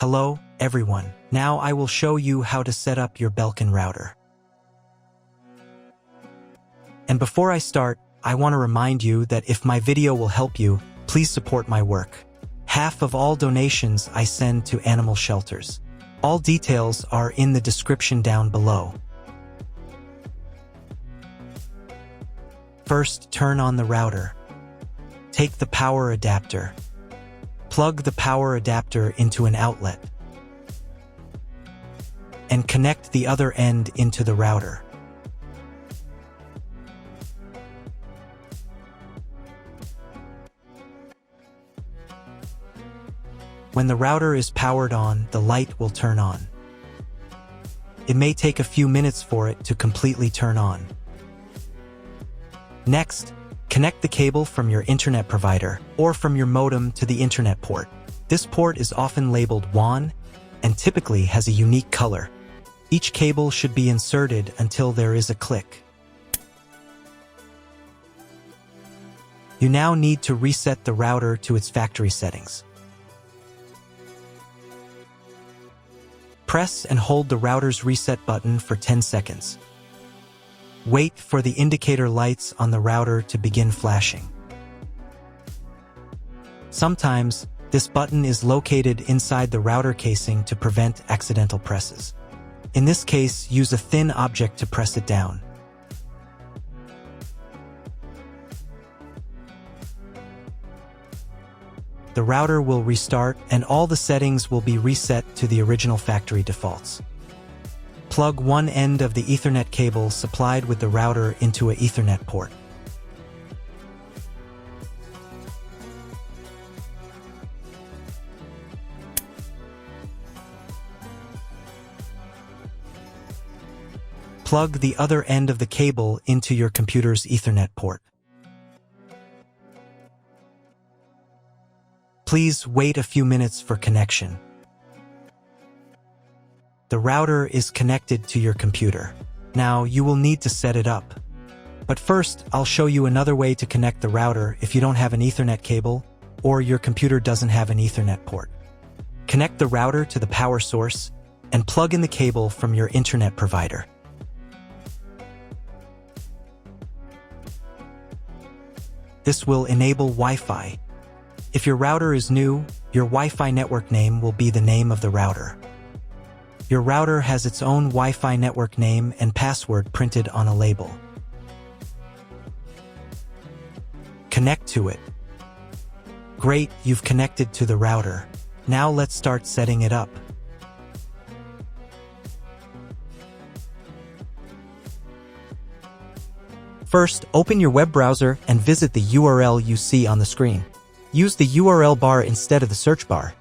Hello, everyone. Now I will show you how to set up your Belkin router. And before I start, I want to remind you that if my video will help you, please support my work. Half of all donations I send to animal shelters. All details are in the description down below. First, turn on the router. Take the power adapter. Plug the power adapter into an outlet. And connect the other end into the router. When the router is powered on, the light will turn on. It may take a few minutes for it to completely turn on. Next, connect the cable from your internet provider or from your modem to the internet port. This port is often labeled WAN and typically has a unique color. Each cable should be inserted until there is a click. You now need to reset the router to its factory settings. Press and hold the router's reset button for 10 seconds. Wait for the indicator lights on the router to begin flashing. Sometimes, this button is located inside the router casing to prevent accidental presses. In this case, use a thin object to press it down. The router will restart and all the settings will be reset to the original factory defaults. Plug one end of the Ethernet cable supplied with the router into an Ethernet port. Plug the other end of the cable into your computer's Ethernet port. Please wait a few minutes for connection. The router is connected to your computer. Now you will need to set it up. But first, I'll show you another way to connect the router if you don't have an Ethernet cable or your computer doesn't have an Ethernet port. Connect the router to the power source and plug in the cable from your internet provider. This will enable Wi-Fi. If your router is new, your Wi-Fi network name will be the name of the router. Your router has its own Wi-Fi network name and password printed on a label. Connect to it. Great, you've connected to the router. Now let's start setting it up. First, open your web browser and visit the URL you see on the screen. Use the URL bar instead of the search bar.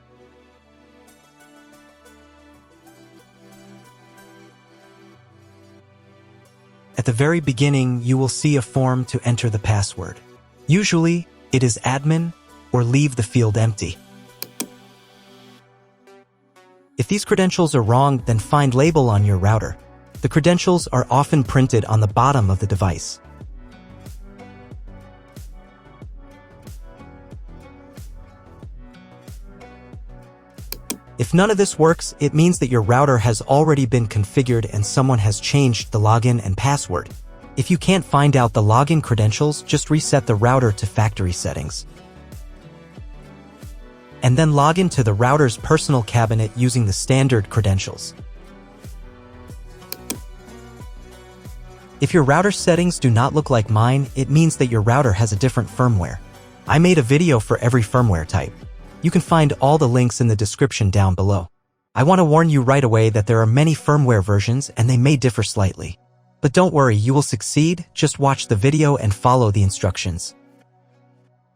At the very beginning, you will see a form to enter the password. Usually, it is admin or leave the field empty. If these credentials are wrong, then find label on your router. The credentials are often printed on the bottom of the device. If none of this works, it means that your router has already been configured and someone has changed the login and password. If you can't find out the login credentials, just reset the router to factory settings. And then log into the router's personal cabinet using the standard credentials. If your router settings do not look like mine, it means that your router has a different firmware. I made a video for every firmware type. You can find all the links in the description down below. I want to warn you right away that there are many firmware versions and they may differ slightly. But don't worry, you will succeed. Just watch the video and follow the instructions.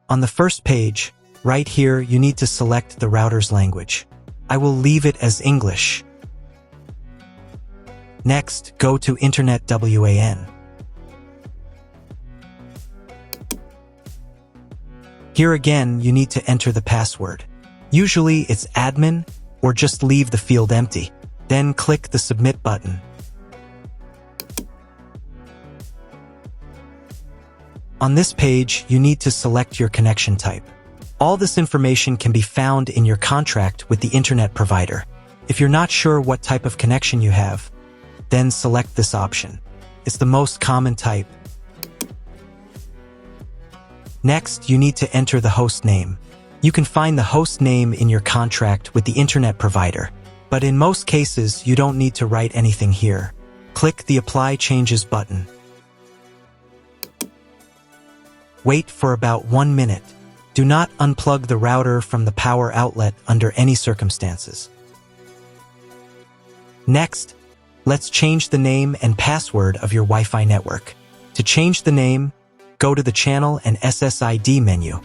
On the first page, right here, you need to select the router's language. I will leave it as English. Next, go to Internet WAN. Here again, you need to enter the password. Usually it's admin or just leave the field empty. Then click the submit button. On this page, you need to select your connection type. All this information can be found in your contract with the internet provider. If you're not sure what type of connection you have, then select this option. It's the most common type. Next, you need to enter the host name. You can find the host name in your contract with the internet provider, but in most cases, you don't need to write anything here. Click the Apply Changes button. Wait for about 1 minute. Do not unplug the router from the power outlet under any circumstances. Next, let's change the name and password of your Wi-Fi network. To change the name, go to the Channel and SSID menu.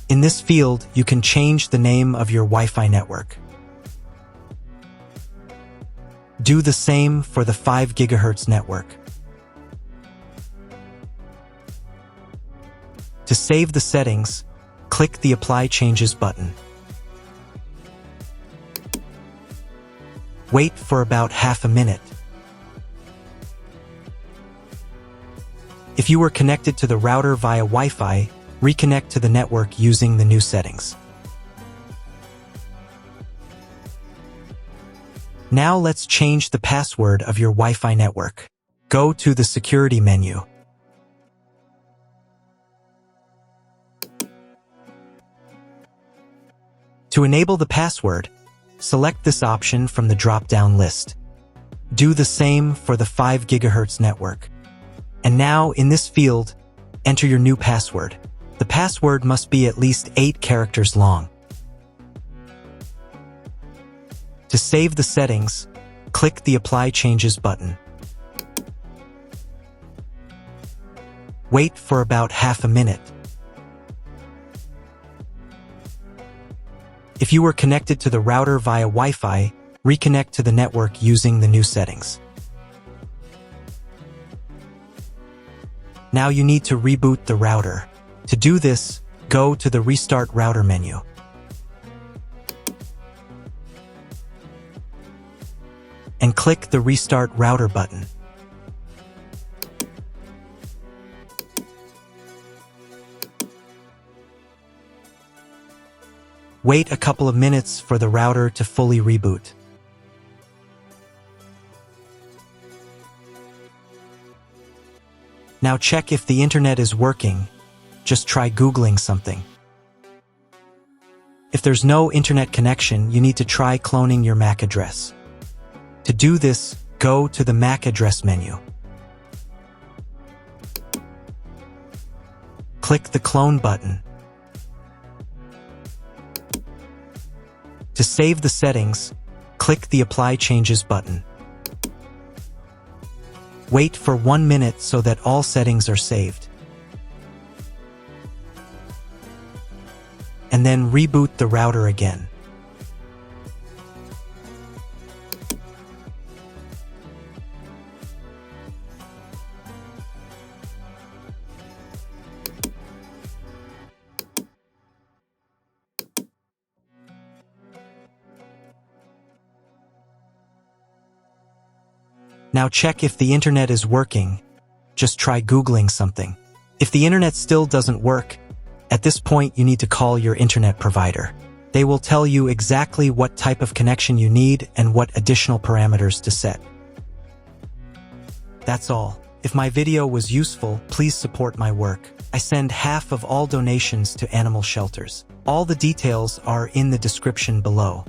In this field, you can change the name of your Wi-Fi network. Do the same for the 5 GHz network. To save the settings, click the Apply Changes button. Wait for about half a minute. If you were connected to the router via Wi-Fi, reconnect to the network using the new settings. Now let's change the password of your Wi-Fi network. Go to the Security menu. To enable the password, select this option from the drop-down list. Do the same for the 5 GHz network. And now, in this field, enter your new password. The password must be at least 8 characters long. To save the settings, click the Apply Changes button. Wait for about half a minute. If you were connected to the router via Wi-Fi, reconnect to the network using the new settings. Now you need to reboot the router. To do this, go to the Restart Router menu. And click the Restart Router button. Wait a couple of minutes for the router to fully reboot. Now check if the internet is working. Just try Googling something. If there's no internet connection, you need to try cloning your MAC address. To do this, go to the MAC address menu. Click the Clone button. To save the settings, click the Apply Changes button. Wait for 1 minute so that all settings are saved. And then reboot the router again. Now check if the internet is working. Just try Googling something. If the internet still doesn't work, at this point you need to call your internet provider. They will tell you exactly what type of connection you need and what additional parameters to set. That's all. If my video was useful, please support my work. I send half of all donations to animal shelters. All the details are in the description below.